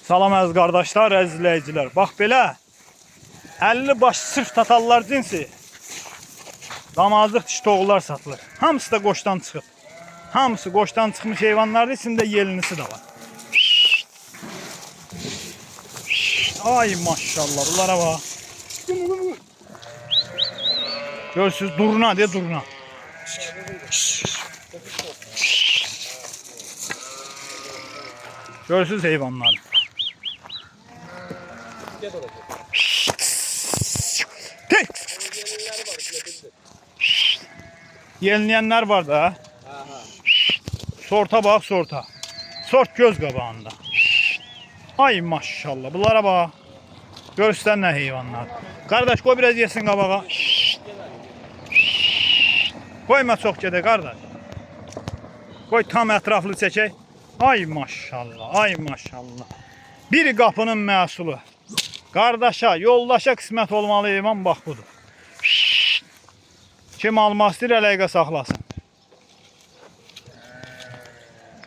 Salam əziz qardaşlar, əziz izləyicilər. Bax belə 50 baş sırf tatallar cinsi damazlıq dişi toğullar satılır. Hamısı da qoşdan çıxıb. Hamısı qoşdan çıxmış heyvanlardır, içində yelinisi də var. Ay maşallah, bunlara bax. Görürsünüz, durna deyə durna. Görürsünüz heyvanları. Yenileyenler var da. Sorta bak sorta. Sort göz qabağında. Ay maşallah. Bunlara bak. Görürsən nə heyvanlar. Kardeş koy biraz yesin qabağa. Koyma çox gedə kardeş. Koy tam ətraflı çəkək. Ay maşallah. Ay maşallah. Bir qapının məhsulu. Qardaşa, yoldaşa qismət olmalı heyvan bax budur. Kim almaq istəyir, əlaqə saxlasın.